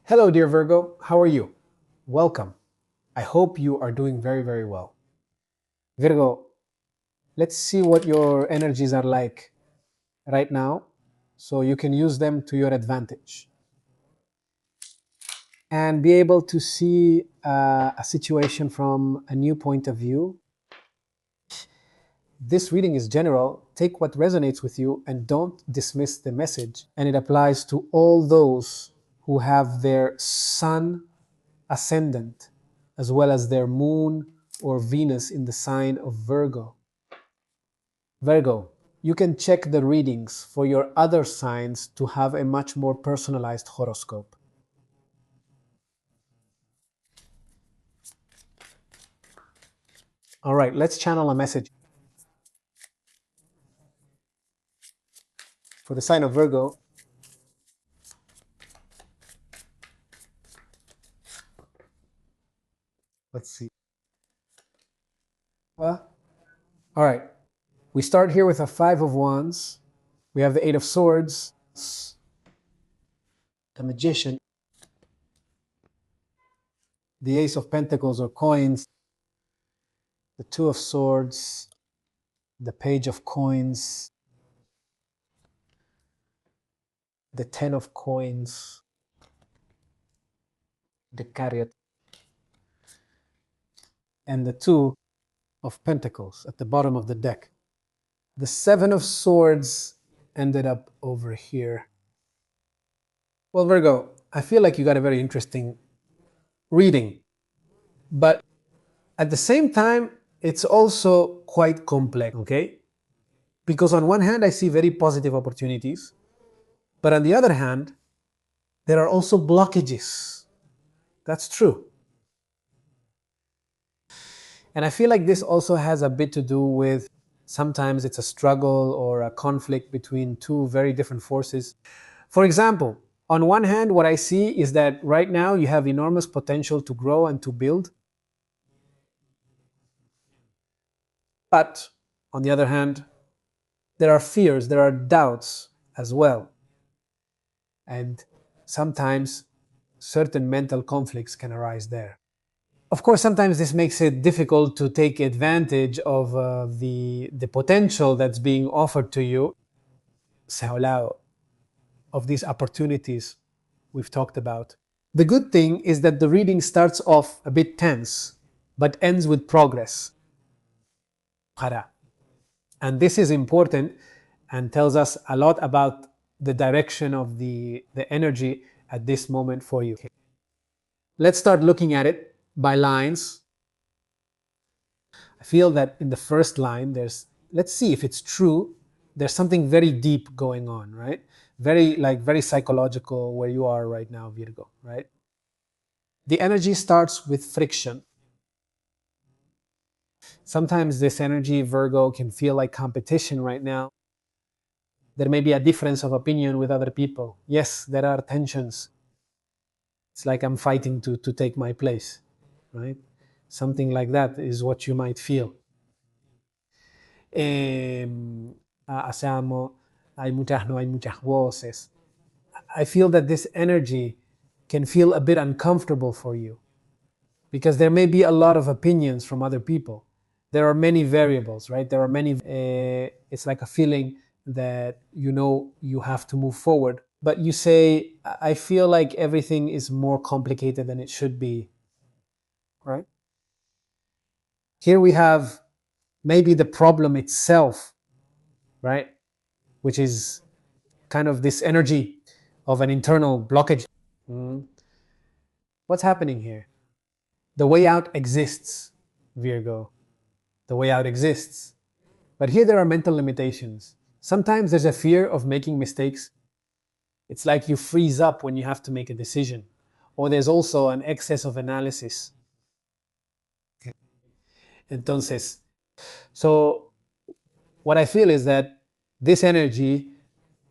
Hello, dear Virgo. How are you? Welcome. I hope you are doing very, very well. Virgo, let's see what your energies are like right now so you can use them to your advantage and be able to see a situation from a new point of view. This reading is general. Take what resonates with you and don't dismiss the message. And it applies to all those who have their sun ascendant as well as their moon or Venus in the sign of Virgo. Virgo, you can check the readings for your other signs to have a much more personalized horoscope. All right, let's channel a message for the sign of Virgo. Let's see. Well, all right. We start here with a Five of Wands. We have the Eight of Swords, the Magician, the Ace of Pentacles or coins, the Two of Swords, the Page of Coins, the Ten of Coins, the Chariot, and the Two of Pentacles at the bottom of the deck. The Seven of Swords ended up over here. Well, Virgo, I feel like you got a very interesting reading, but at the same time, it's also quite complex, okay? Because on one hand, I see very positive opportunities, but on the other hand, there are also blockages. That's true. And I feel like this also has a bit to do with sometimes it's a struggle or a conflict between two very different forces. For example, on one hand, what I see is that right now you have enormous potential to grow and to build. But on the other hand, there are fears, there are doubts as well. And sometimes certain mental conflicts can arise there. Of course, sometimes this makes it difficult to take advantage of the potential that's being offered to you, of these opportunities we've talked about. The good thing is that the reading starts off a bit tense, but ends with progress. And this is important and tells us a lot about the direction of the energy at this moment for you. Let's start looking at it by lines. I feel that in the first line, let's see if it's true. There's something very deep going on, right? Very psychological where you are right now, Virgo, right? The energy starts with friction. Sometimes this energy, Virgo, can feel like competition right now. There may be a difference of opinion with other people. Yes, there are tensions. It's like I'm fighting to take my place, right? Something like that is what you might feel. Hay muchas, no hay muchas voces. I feel that this energy can feel a bit uncomfortable for you because there may be a lot of opinions from other people. There are many variables, right? There are many, it's like a feeling that you know you have to move forward, but you say, I feel like everything is more complicated than it should be, right? Here we have maybe the problem itself, right? Which is kind of this energy of an internal blockage. Mm. What's happening here? The way out exists, Virgo. The way out exists. But here there are mental limitations. Sometimes there's a fear of making mistakes. It's like you freeze up when you have to make a decision. Or there's also an excess of analysis. Entonces, so what I feel is that this energy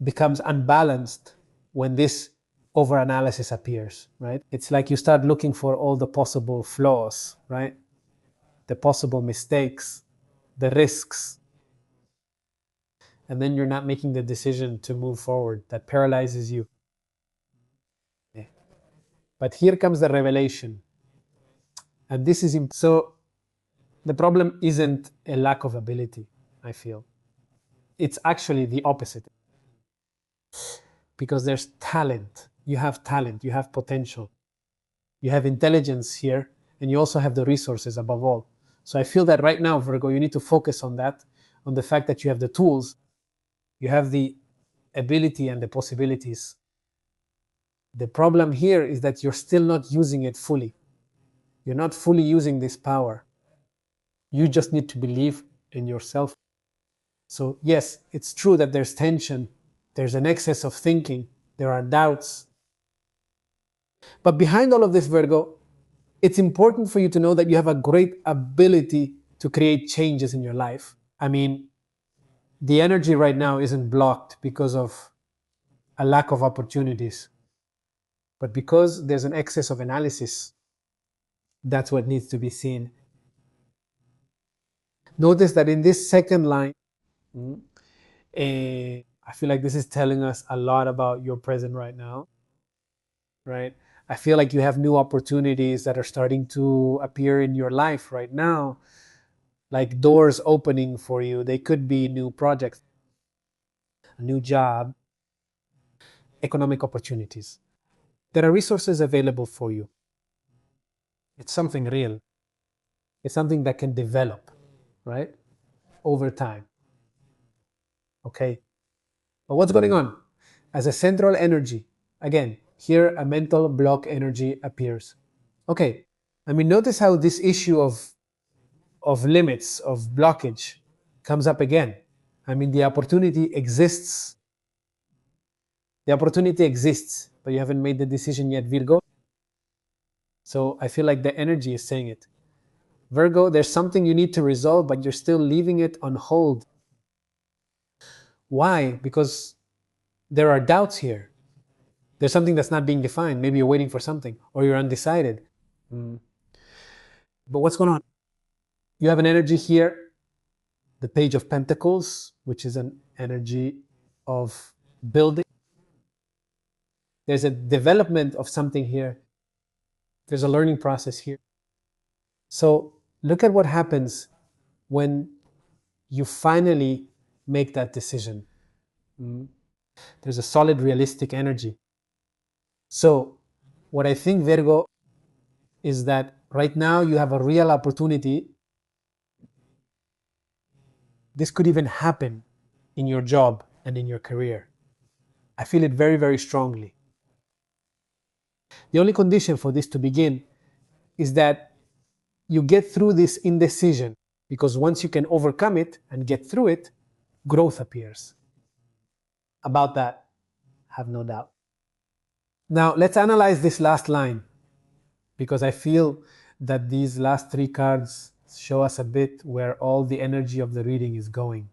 becomes unbalanced when this overanalysis appears, right? It's like you start looking for all the possible flaws, right? The possible mistakes, the risks, and then you're not making the decision to move forward. That paralyzes you. But here comes the revelation. And this is so the problem isn't a lack of ability, I feel. It's actually the opposite. Because there's talent, you have potential, you have intelligence here, and you also have the resources above all. So I feel that right now, Virgo, you need to focus on that, on the fact that you have the tools, you have the ability and the possibilities. The problem here is that you're still not using it fully. You're not fully using this power. You just need to believe in yourself. So, yes, it's true that there's tension, there's an excess of thinking, there are doubts. But behind all of this, Virgo, it's important for you to know that you have a great ability to create changes in your life. I mean, the energy right now isn't blocked because of a lack of opportunities, but because there's an excess of analysis. That's what needs to be seen. Notice that in this second line, I feel like this is telling us a lot about your present right now, right? I feel like you have new opportunities that are starting to appear in your life right now, like doors opening for you. They could be new projects, a new job, economic opportunities. There are resources available for you. It's something real. It's something that can develop, right? Over time. Okay. But what's going on? As a central energy, again, here a mental block energy appears. Okay. I mean, notice how this issue of limits, of blockage comes up again. I mean, the opportunity exists. The opportunity exists, but you haven't made the decision yet, Virgo. So I feel like the energy is saying it. Virgo, there's something you need to resolve, but you're still leaving it on hold. Why? Because there are doubts here. There's something that's not being defined. Maybe you're waiting for something, or you're undecided. But what's going on? You have an energy here, the Page of Pentacles, which is an energy of building. There's a development of something here. There's a learning process here. So look at what happens when you finally make that decision. There's a solid, realistic energy. So what I think, Virgo, is that right now you have a real opportunity. This could even happen in your job and in your career. I feel it very, very strongly. The only condition for this to begin is that you get through this indecision, because once you can overcome it and get through it, growth appears. About that, have no doubt. Now, let's analyze this last line, because I feel that these last three cards show us a bit where all the energy of the reading is going.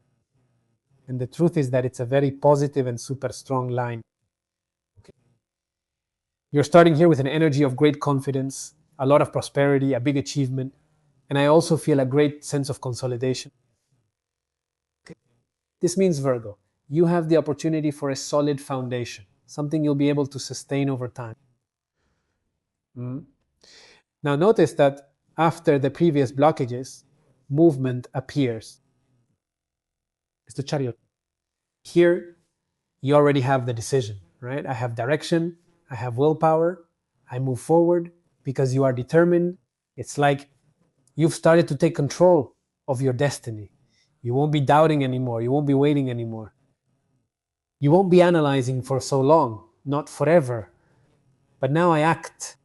And the truth is that it's a very positive and super strong line. Okay. You're starting here with an energy of great confidence, a lot of prosperity, a big achievement, and I also feel a great sense of consolidation. Okay. This means, Virgo, you have the opportunity for a solid foundation, something you'll be able to sustain over time. Now notice that after the previous blockages, movement appears. It's the Chariot. Here, you already have the decision, right? I have direction, I have willpower, I move forward because you are determined. It's like you've started to take control of your destiny. You won't be doubting anymore. You won't be waiting anymore. You won't be analyzing for so long, not forever. But now I act.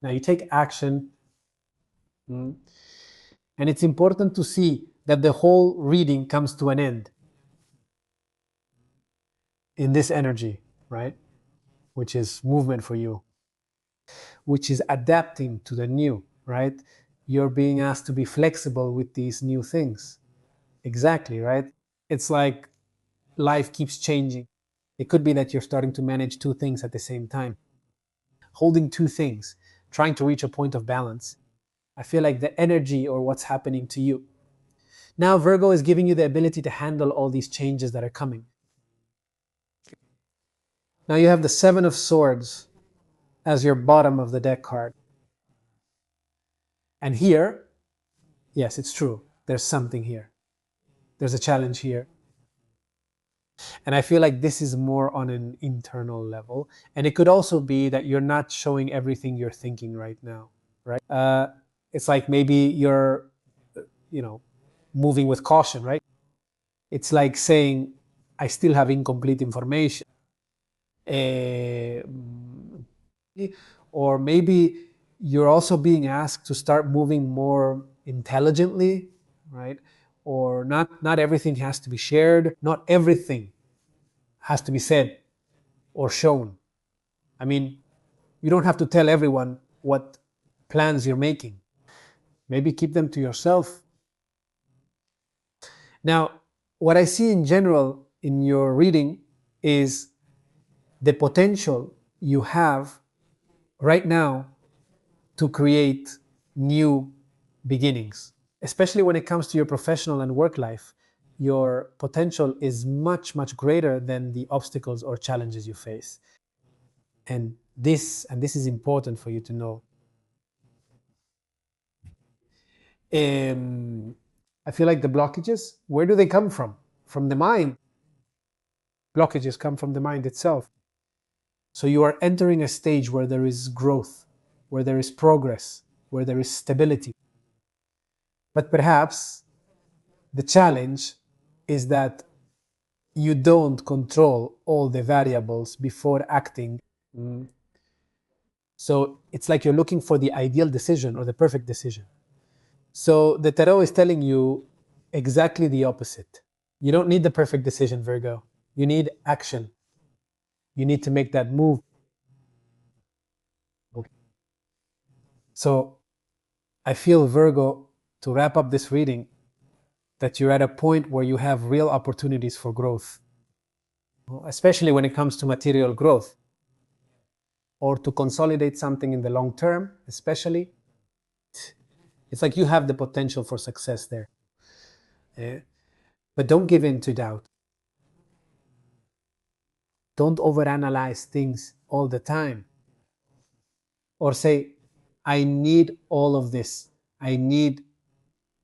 Now you take action. And it's important to see that the whole reading comes to an end in this energy, right? Which is movement for you, which is adapting to the new, right? You're being asked to be flexible with these new things. Exactly, right? It's like life keeps changing. It could be that you're starting to manage two things at the same time, holding two things, trying to reach a point of balance. I feel like the energy or what's happening to you. Now, Virgo is giving you the ability to handle all these changes that are coming. Now you have the Seven of Swords. as your bottom of the deck card. And here, yes, it's true. There's something here. There's a challenge here. And I feel like this is more on an internal level. And it could also be that you're not showing everything you're thinking right now, right? It's like maybe you're, you know, moving with caution, right? It's like saying, I still have incomplete information. Or maybe you're also being asked to start moving more intelligently, right? Or not everything has to be shared. Not everything has to be said or shown. I mean, you don't have to tell everyone what plans you're making. Maybe keep them to yourself. Now, what I see in general in your reading is the potential you have right now to create new beginnings, especially when it comes to your professional and work life. Your potential is much, much greater than the obstacles or challenges you face. And this is important for you to know. I feel like the blockages, where do they come from? From the mind. Blockages come from the mind itself. So you are entering a stage where there is growth, where there is progress, where there is stability. But perhaps the challenge is that you don't control all the variables before acting. So it's like you're looking for the ideal decision or the perfect decision. So the tarot is telling you exactly the opposite. You don't need the perfect decision, Virgo. You need action. You need to make that move. So I feel, Virgo, to wrap up this reading, that you're at a point where you have real opportunities for growth, especially when it comes to material growth, or to consolidate something in the long term, especially. It's like you have the potential for success there. But don't give in to doubt. Don't overanalyze things all the time. Or say, I need all of this. I need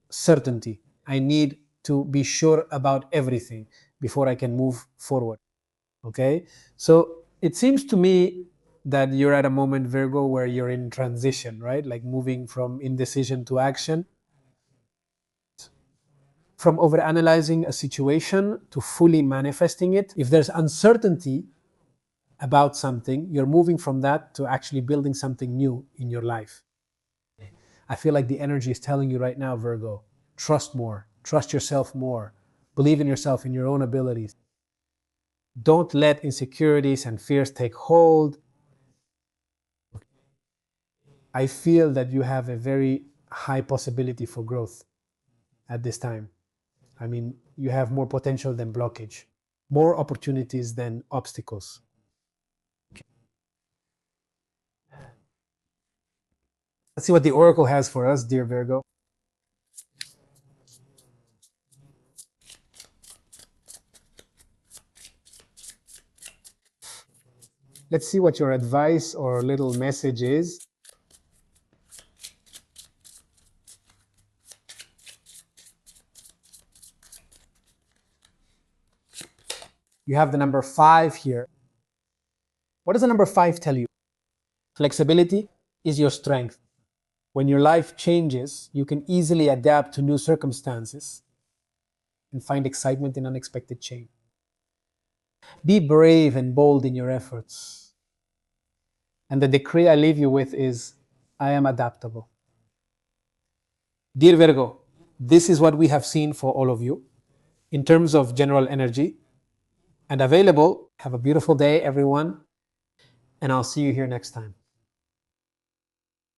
certainty. I need to be sure about everything before I can move forward. Okay? So it seems to me that you're at a moment, Virgo, where you're in transition, right? Like moving from indecision to action, from overanalyzing a situation to fully manifesting it. If there's uncertainty about something, you're moving from that to actually building something new in your life. I feel like the energy is telling you right now, Virgo, trust more, trust yourself more, believe in yourself, in your own abilities. Don't let insecurities and fears take hold. I feel that you have a very high possibility for growth at this time. I mean, you have more potential than blockage, more opportunities than obstacles. Let's see what the Oracle has for us, dear Virgo. Let's see what your advice or little message is. You have the number 5 here. What does the number 5 tell you? Flexibility is your strength. When your life changes, you can easily adapt to new circumstances and find excitement in unexpected change. Be brave and bold in your efforts. And the decree I leave you with is, I am adaptable. Dear Virgo, this is what we have seen for all of you in terms of general energy and available. Have a beautiful day, everyone, and I'll see you here next time.